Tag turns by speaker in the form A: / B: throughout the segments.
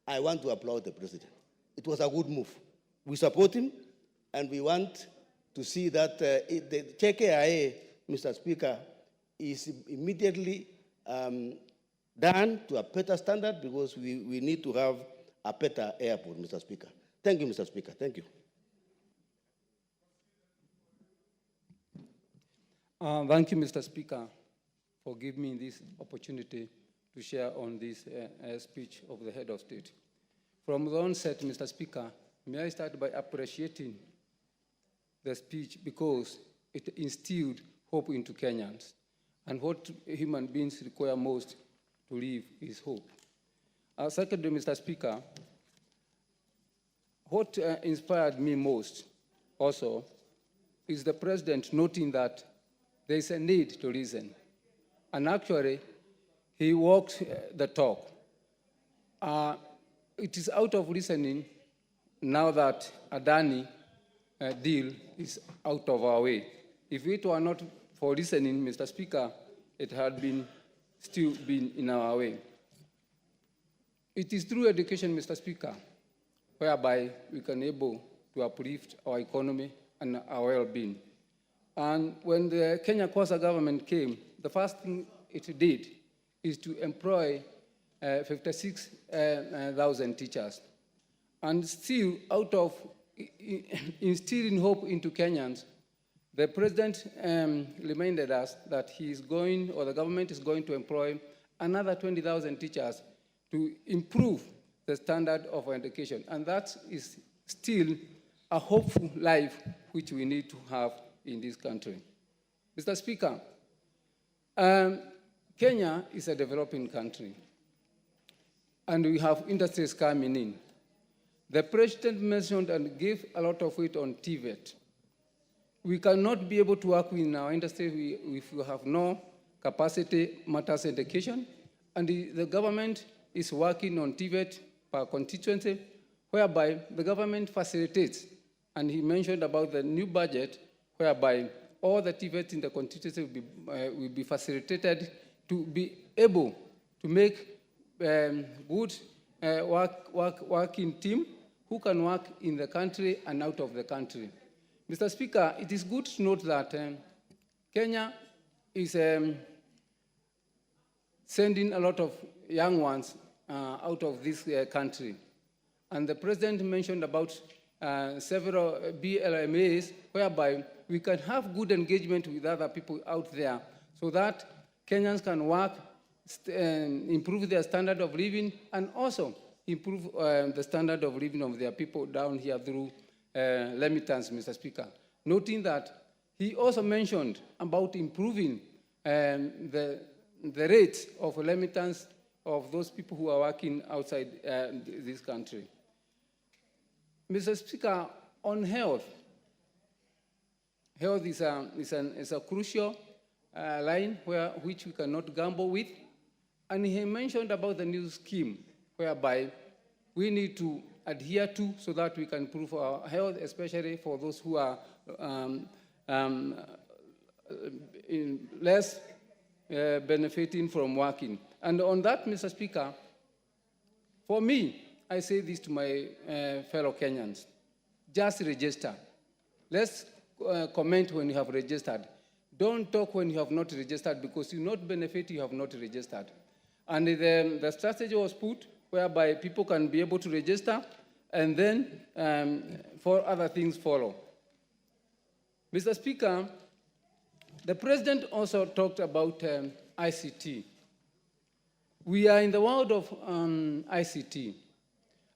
A: I want to applaud the president. It was a good move. We support him, and we want to see that the KKIA, Mr. Speaker, is immediately done to a better standard, because we need to have a better airport, Mr. Speaker. Thank you, Mr. Speaker. Thank you.
B: Thank you, Mr. Speaker, for giving me this opportunity to share on this speech of the head of state. From the onset, Mr. Speaker, may I start by appreciating the speech because it instilled hope into Kenyans. And what human beings require most to live is hope. Secondly, Mr. Speaker, what inspired me most also is the president noting that there is a need to listen. And actually, he walked the talk. It is out of listening now that Adani deal is out of our way. If it were not for listening, Mr. Speaker, it had still been in our way. It is through education, Mr. Speaker, whereby we can able to uplift our economy and our well-being. And when the Kenya Kwanza government came, the first thing it did is to employ 56,000 teachers. And still, out of instilling hope into Kenyans, the president reminded us that he is going, or the government is going to employ another 20,000 teachers to improve the standard of our education. And that is still a hopeful life which we need to have in this country. Mr. Speaker, Kenya is a developing country, and we have industries coming in. The president mentioned and gave a lot of weight on TVET. We cannot be able to work in our industry if we have no capacity matters education, and the government is working on TVET per constituency, whereby the government facilitates, and he mentioned about the new budget, whereby all the TVET in the constituency will be facilitated to be able to make good working team who can work in the country and out of the country. Mr. Speaker, it is good to note that Kenya is sending a lot of young ones out of this country. And the president mentioned about several BLMAs, whereby we can have good engagement with other people out there so that Kenyans can work, improve their standard of living, and also improve the standard of living of their people down here through remittance, Mr. Speaker. Noting that he also mentioned about improving the rates of remittance of those people who are working outside this country. Mr. Speaker, on health, health is a crucial line which we cannot gamble with. And he mentioned about the new scheme, whereby we need to adhere to so that we can improve our health, especially for those who are less benefiting from working. And on that, Mr. Speaker, for me, I say this to my fellow Kenyans: just register. Let's comment when you have registered. Don't talk when you have not registered, because you not benefit, you have not registered. And the strategy was put whereby people can be able to register, and then for other things follow. Mr. Speaker, the president also talked about ICT. We are in the world of ICT,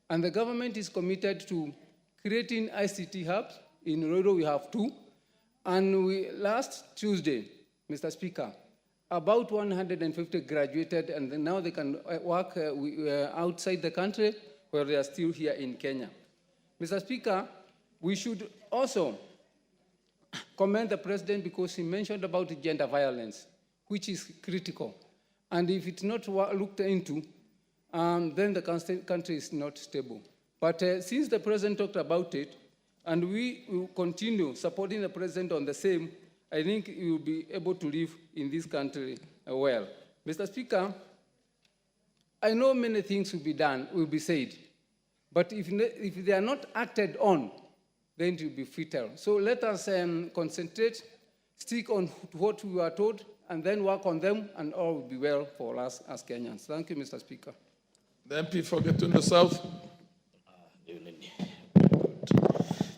B: and the government is committed to creating ICT hubs. In Rodo, we have 2. And last Tuesday, Mr. Speaker, about 150 graduated, and now they can work outside the country where they are still here in Kenya. Mr. Speaker, we should also commend the president because he mentioned about gender violence, which is critical. And if it's not looked into, then the country is not stable. But since the president talked about it, and we will continue supporting the president on the same, I think we will be able to live in this country well. Mr. Speaker, I know many things will be done, will be said, but if they are not acted on, then it will be futile. So let us concentrate, stick on what we are told, and then work on them, and all will be well for us as Kenyans. Thank you, Mr. Speaker.
C: The MP for Gatunda South.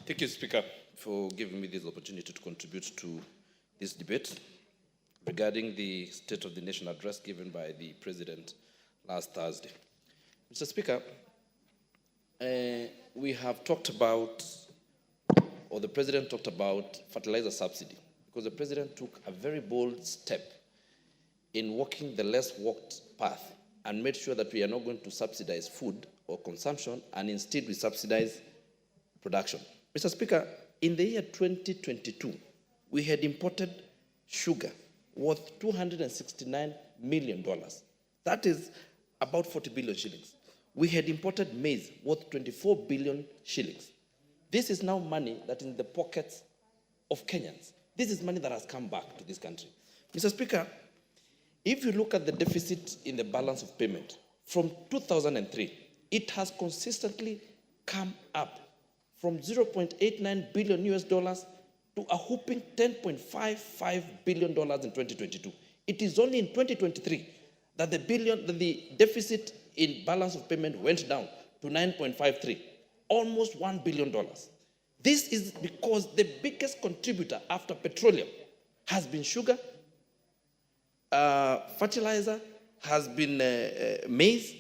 D: Thank you, Speaker, for giving me this opportunity to contribute to this debate regarding the State of the Nation address given by the President last Thursday. Mr. Speaker, we have talked about, or the President talked about, fertilizer subsidy, because the President took a very bold step in walking the less walked path and made sure that we are not going to subsidize food or consumption, and instead we subsidize production. Mr. Speaker, in the year 2022, we had imported sugar worth $269 million. That is about 40 billion shillings. We had imported maize worth 24 billion shillings. This is now money that is in the pockets of Kenyans. This is money that has come back to this country. Mr. Speaker, if you look at the deficit in the balance of payment, from 2003, it has consistently come up from $0.89 billion US dollars to a whopping $10.55 billion in 2022. It is only in 2023 that the deficit in balance of payment went down to 9.53, almost $1 billion. This is because the biggest contributor after petroleum has been sugar, fertilizer, has been maize,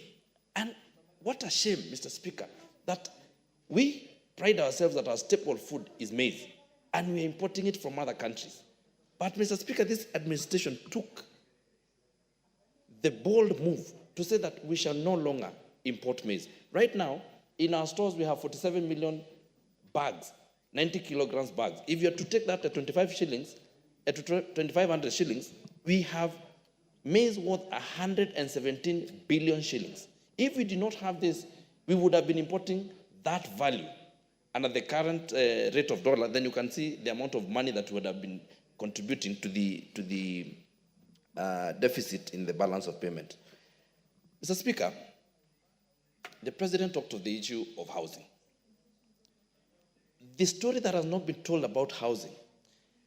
D: and what a shame, Mr. Speaker, that we pride ourselves that our staple food is maize, and we're importing it from other countries. But, Mr. Speaker, this administration took the bold move to say that we shall no longer import maize. Right now, in our stores, we have 47 million bags, 90 kilograms bags. If you are to take that at 25 shillings, at 2,500 shillings, we have maize worth 117 billion shillings. If we did not have this, we would have been importing that value. And at the current rate of dollar, then you can see the amount of money that would have been contributing to the deficit in the balance of payment. Mr. Speaker, the President talked of the issue of housing. The story that has not been told about housing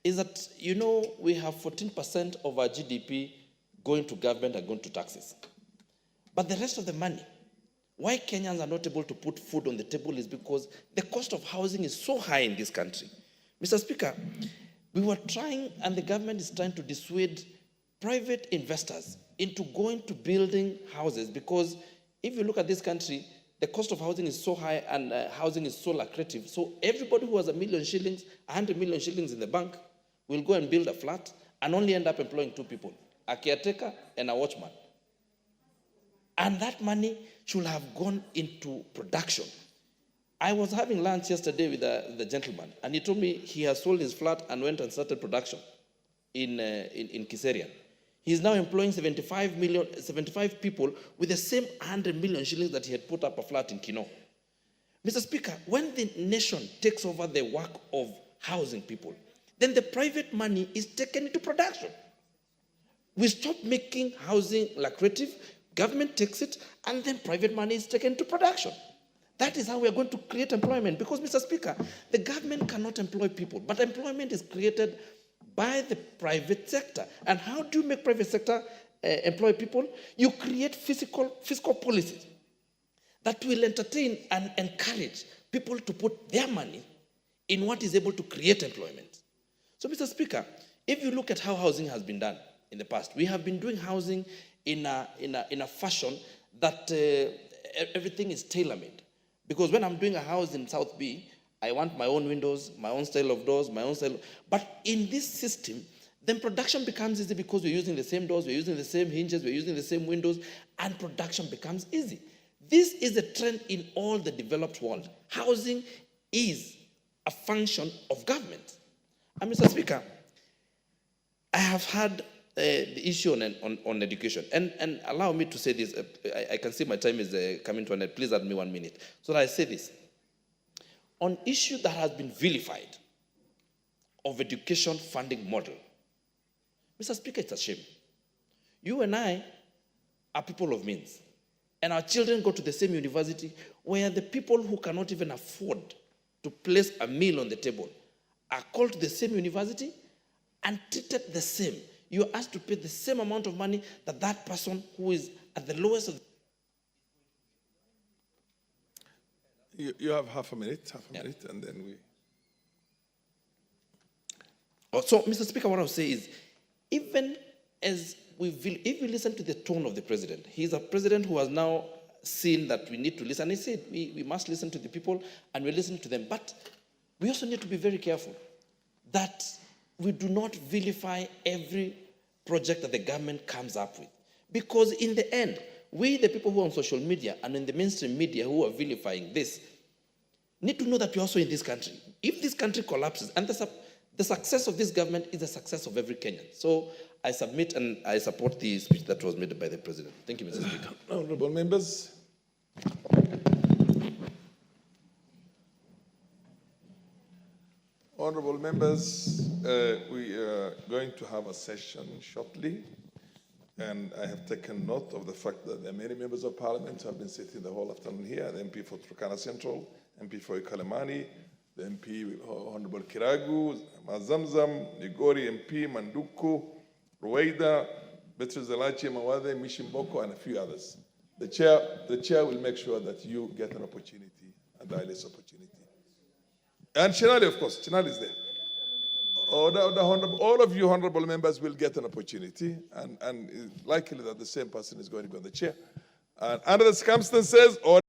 D: is that, you know, we have 14% of our GDP going to government and going to taxes. But the rest of the money, why Kenyans are not able to put food on the table is because the cost of housing is so high in this country. Mr. Speaker, we were trying, and the government is trying to dissuade private investors into going to building houses, because if you look at this country, the cost of housing is so high and housing is so lucrative. So everybody who has $1 million shillings, 100 million shillings in the bank will go and build a flat and only end up employing 2 people, a caretaker and a watchman. And that money should have gone into production. I was having lunch yesterday with the gentleman, and he told me he has sold his flat and went and started production in Kiserian. He's now employing 75 people with the same 100 million shillings that he had put up a flat in Kino. Mr. Speaker, when the nation takes over the work of housing people, then the private money is taken into production. We stop making housing lucrative, government takes it, and then private money is taken into production. That is how we are going to create employment. Because, Mr. Speaker, the government cannot employ people, but employment is created by the private sector. And how do you make private sector employ people? You create fiscal policies that will entertain and encourage people to put their money in what is able to create employment. So, Mr. Speaker, if you look at how housing has been done in the past, we have been doing housing in a fashion that everything is tailor-made. Because when I'm doing a house in South B, I want my own windows, my own style of doors, my own style. But in this system, then production becomes easy because we're using the same doors, we're using the same hinges, we're using the same windows, and production becomes easy. This is a trend in all the developed world. Housing is a function of government. And Mr. Speaker, I have had the issue on education. And allow me to say this. I can see my time is coming to an end. Please add me 1 minute. So that I say this. On issue that has been vilified of education funding model, Mr. Speaker, it's a shame. You and I are people of means. and our children go to the same university, where the people who cannot even afford to place a meal on the table are called to the same university and treated the same. You are asked to pay the same amount of money that that person who is at the lowest of the...
C: You have half a minute, and then we...
D: So, Mr. Speaker, what I'll say is, even as if we listen to the tone of the president, he's a president who has now seen that we need to listen. He said we must listen to the people, and we listen to them. But we also need to be very careful that we do not vilify every project that the government comes up with. Because in the end, we, the people who are on social media and in the mainstream media who are vilifying this, need to know that we're also in this country. If this country collapses, and the success of this government is the success of every Kenyan. So I submit and I support the speech that was made by the president. Thank you, Mr. Speaker.
C: Honorable members. Honorable members, we are going to have a session shortly, and I have taken note of the fact that there are many members of parliament who have been sitting the whole afternoon here, the MP for Turkana Central, MP for Ikalemani, the MP Honorable Kiragu, Mazamzam, Nigori MP, Manduku, Ruwaida, Beatrice Zalachi, Mawade, Mishimboko, and a few others. The chair will make sure that you get an opportunity, a dialysis opportunity. And Chinali, of course, Chinali is there. All of you honorable members will get an opportunity, and it's likely that the same person is going to be on the chair. And under the circumstances,